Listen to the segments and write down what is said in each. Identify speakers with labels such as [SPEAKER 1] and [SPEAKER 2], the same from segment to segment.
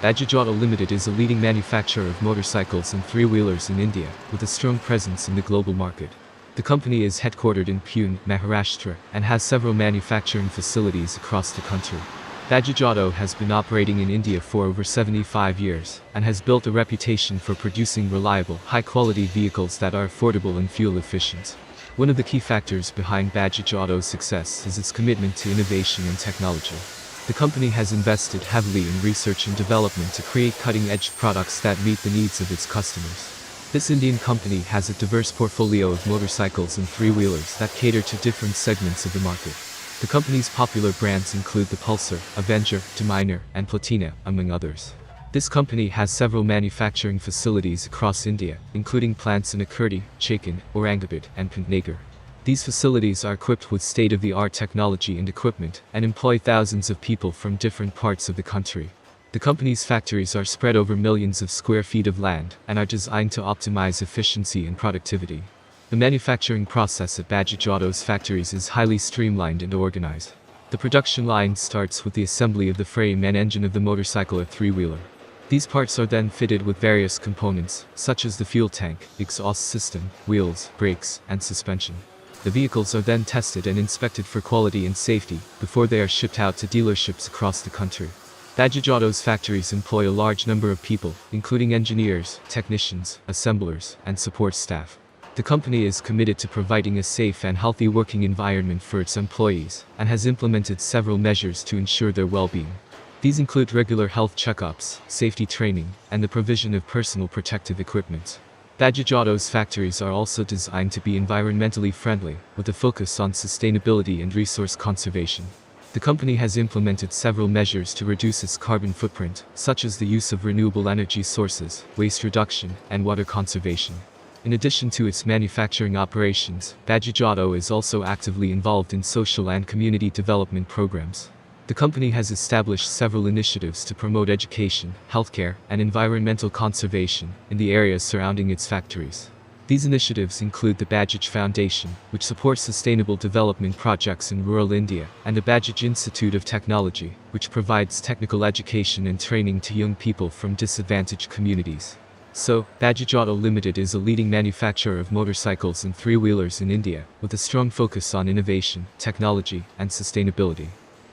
[SPEAKER 1] Bajaj Auto Limited is a leading manufacturer of motorcycles and three-wheelers in India, with a strong presence in the global market. The company is headquartered in Pune, Maharashtra, and has several manufacturing facilities across the country. Bajaj Auto has been operating in India for over 75 years, and has built a reputation for producing reliable, high-quality vehicles that are affordable and fuel-efficient. One of the key factors behind Bajaj Auto's success is its commitment to innovation and technology. The company has invested heavily in research and development to create cutting-edge products that meet the needs of its customers. This Indian company has a diverse portfolio of motorcycles and three-wheelers that cater to different segments of the market. The company's popular brands include the Pulsar, Avenger, Dominar, and Platina, among others. This company has several manufacturing facilities across India, including plants in Akurdi, Chakan, Aurangabad, and Pantnagar. These facilities are equipped with state-of-the-art technology and equipment, and employ thousands of people from different parts of the country. The company's factories are spread over millions of square feet of land, and are designed to optimize efficiency and productivity. The manufacturing process at Bajaj Auto's factories is highly streamlined and organized. The production line starts with the assembly of the frame and engine of the motorcycle or three-wheeler. These parts are then fitted with various components, such as the fuel tank, exhaust system, wheels, brakes, and suspension. The vehicles are then tested and inspected for quality and safety, before they are shipped out to dealerships across the country. Bajaj Auto's factories employ a large number of people, including engineers, technicians, assemblers, and support staff. The company is committed to providing a safe and healthy working environment for its employees, and has implemented several measures to ensure their well-being. These include regular health checkups, safety training, and the provision of personal protective equipment. Bajaj Auto's factories are also designed to be environmentally friendly, with a focus on sustainability and resource conservation. The company has implemented several measures to reduce its carbon footprint, such as the use of renewable energy sources, waste reduction, and water conservation. In addition to its manufacturing operations, Bajaj Auto is also actively involved in social and community development programs. The company has established several initiatives to promote education, healthcare, and environmental conservation in the areas surrounding its factories. These initiatives include the Bajaj Foundation, which supports sustainable development projects in rural India, and the Bajaj Institute of Technology, which provides technical education and training to young people from disadvantaged communities. So, Bajaj Auto Limited is a leading manufacturer of motorcycles and three-wheelers in India, with a strong focus on innovation, technology, and sustainability.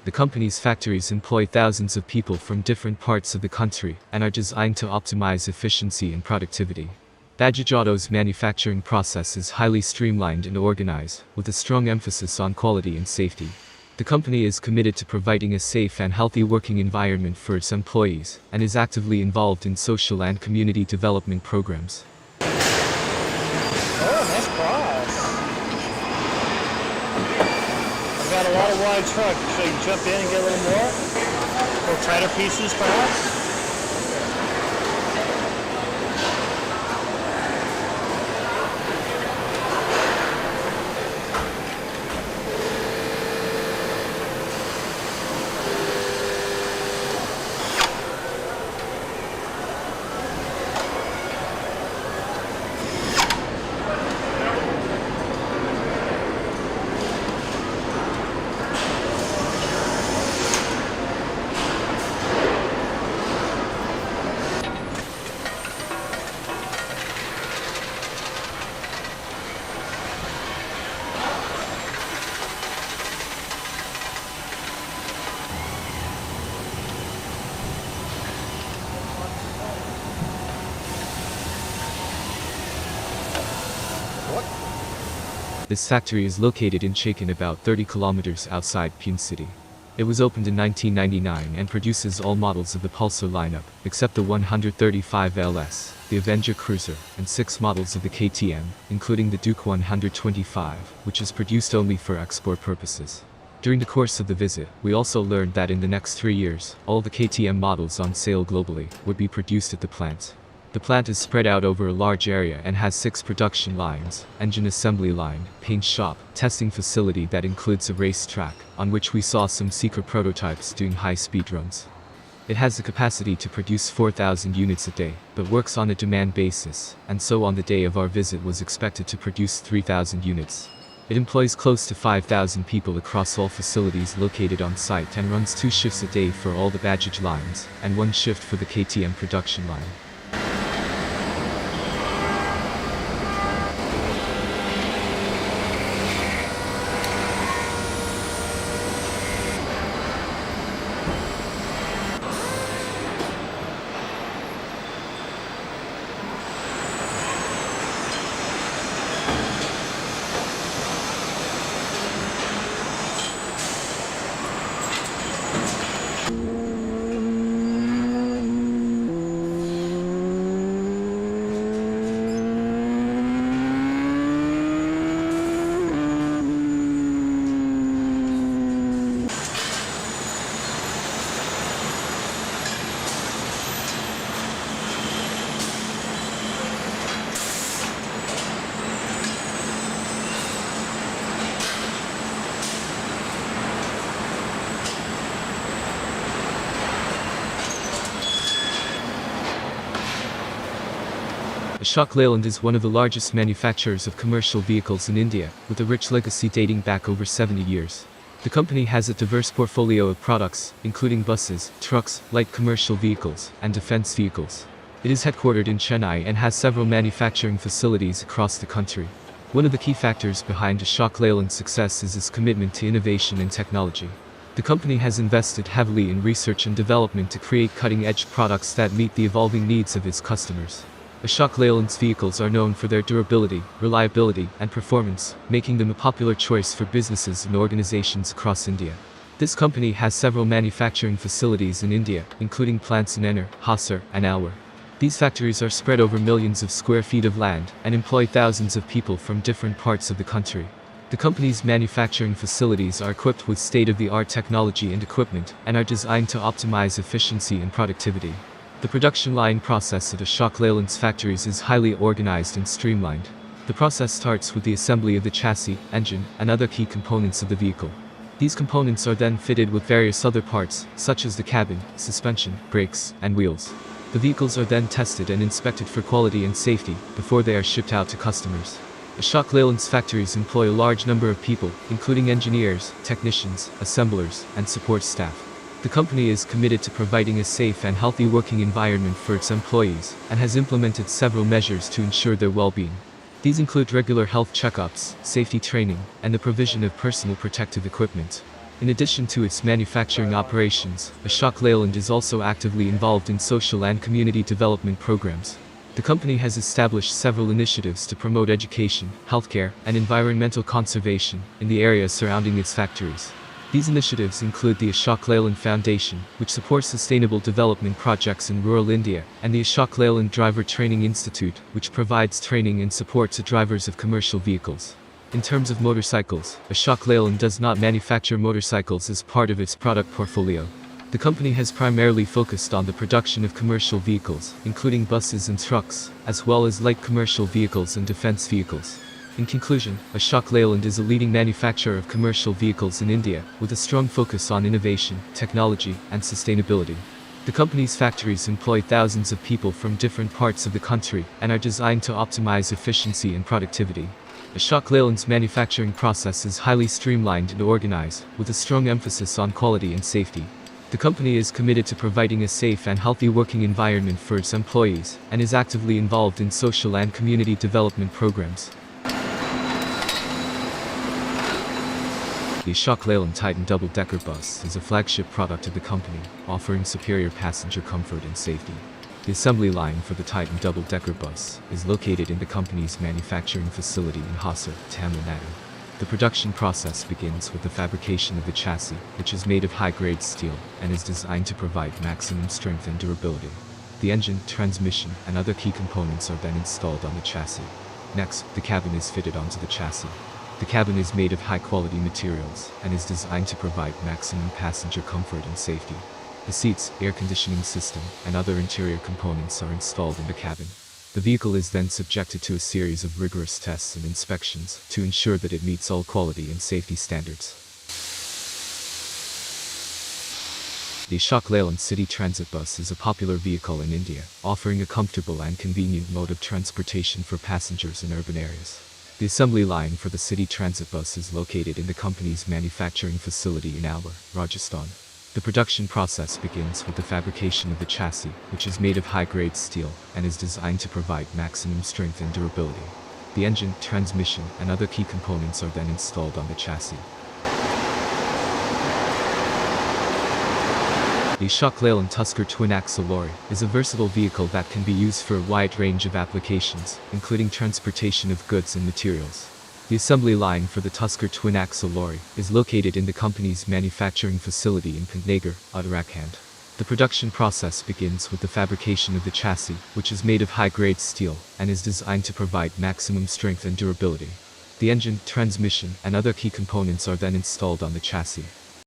[SPEAKER 1] The company's factories employ thousands of people from different parts of the country, and are designed to optimize efficiency and productivity. Bajaj Auto's manufacturing process is highly streamlined and organized, with a strong emphasis on quality and safety. The company is committed to providing a safe and healthy working environment for its employees, and is actively involved in social and community development programs.
[SPEAKER 2] Oh, nice cross. I've got a lot of wide truck. Should I jump in and get a little more? Or tighter pieces, perhaps?
[SPEAKER 1] This factory is located in Chakan, about 30 kilometers outside Pune city. It was opened in 1999 and produces all models of the Pulsar lineup, except the 135 LS, the Avenger Cruiser, and 6 models of the KTM, including the Duke 125, which is produced only for export purposes. During the course of the visit, we also learned that in the next 3 years, all the KTM models on sale globally would be produced at the plant. The plant is spread out over a large area and has 6 production lines, engine assembly line, paint shop, testing facility that includes a race track, on which we saw some secret prototypes doing high-speed runs. It has the capacity to produce 4,000 units a day, but works on a demand basis, and so on the day of our visit was expected to produce 3,000 units. It employs close to 5,000 people across all facilities located on site and runs 2 shifts a day for all the Bajaj lines, and 1 shift for the KTM production line. Ashok Leyland is one of the largest manufacturers of commercial vehicles in India, with a rich legacy dating back over 70 years. The company has a diverse portfolio of products, including buses, trucks, light commercial vehicles, and defense vehicles. It is headquartered in Chennai and has several manufacturing facilities across the country. One of the key factors behind Ashok Leyland's success is its commitment to innovation and technology. The company has invested heavily in research and development to create cutting-edge products that meet the evolving needs of its customers. Ashok Leyland's vehicles are known for their durability, reliability, and performance, making them a popular choice for businesses and organizations across India. This company has several manufacturing facilities in India, including plants in Ennore, Hasar, and Alwar. These factories are spread over millions of square feet of land and employ thousands of people from different parts of the country. The company's manufacturing facilities are equipped with state-of-the-art technology and equipment and are designed to optimize efficiency and productivity. The production line process at Ashok Leyland's factories is highly organized and streamlined. The process starts with the assembly of the chassis, engine, and other key components of the vehicle. These components are then fitted with various other parts, such as the cabin, suspension, brakes, and wheels. The vehicles are then tested and inspected for quality and safety before they are shipped out to customers. Ashok Leyland's factories employ a large number of people, including engineers, technicians, assemblers, and support staff. The company is committed to providing a safe and healthy working environment for its employees, and has implemented several measures to ensure their well-being. These include regular health checkups, safety training, and the provision of personal protective equipment. In addition to its manufacturing operations, Ashok Leyland is also actively involved in social and community development programs. The company has established several initiatives to promote education, healthcare, and environmental conservation in the areas surrounding its factories. These initiatives include the Ashok Leyland Foundation, which supports sustainable development projects in rural India, and the Ashok Leyland Driver Training Institute, which provides training and support to drivers of commercial vehicles. In terms of motorcycles, Ashok Leyland does not manufacture motorcycles as part of its product portfolio. The company has primarily focused on the production of commercial vehicles, including buses and trucks, as well as light commercial vehicles and defense vehicles. In conclusion, Ashok Leyland is a leading manufacturer of commercial vehicles in India, with a strong focus on innovation, technology, and sustainability. The company's factories employ thousands of people from different parts of the country and are designed to optimize efficiency and productivity. Ashok Leyland's manufacturing process is highly streamlined and organized, with a strong emphasis on quality and safety. The company is committed to providing a safe and healthy working environment for its employees, and is actively involved in social and community development programs. The Ashok Leyland Titan double-decker bus is a flagship product of the company, offering superior passenger comfort and safety. The assembly line for the Titan double-decker bus is located in the company's manufacturing facility in Hasar, Tamil Nadu. The production process begins with the fabrication of the chassis, which is made of high-grade steel and is designed to provide maximum strength and durability. The engine, transmission, and other key components are then installed on the chassis. Next, the cabin is fitted onto the chassis. The cabin is made of high-quality materials and is designed to provide maximum passenger comfort and safety. The seats, air conditioning system, and other interior components are installed in the cabin. The vehicle is then subjected to a series of rigorous tests and inspections to ensure that it meets all quality and safety standards. The Ashok Leyland City Transit Bus is a popular vehicle in India, offering a comfortable and convenient mode of transportation for passengers in urban areas. The assembly line for the city transit bus is located in the company's manufacturing facility in Alwar, Rajasthan. The production process begins with the fabrication of the chassis, which is made of high-grade steel and is designed to provide maximum strength and durability. The engine, transmission, and other key components are then installed on the chassis. The Ashok Leyland Tusker twin-axle lorry is a versatile vehicle that can be used for a wide range of applications, including transportation of goods and materials. The assembly line for the Tusker twin-axle lorry is located in the company's manufacturing facility in Pantnagar, Uttarakhand. The production process begins with the fabrication of the chassis, which is made of high-grade steel and is designed to provide maximum strength and durability. The engine, transmission, and other key components are then installed on the chassis.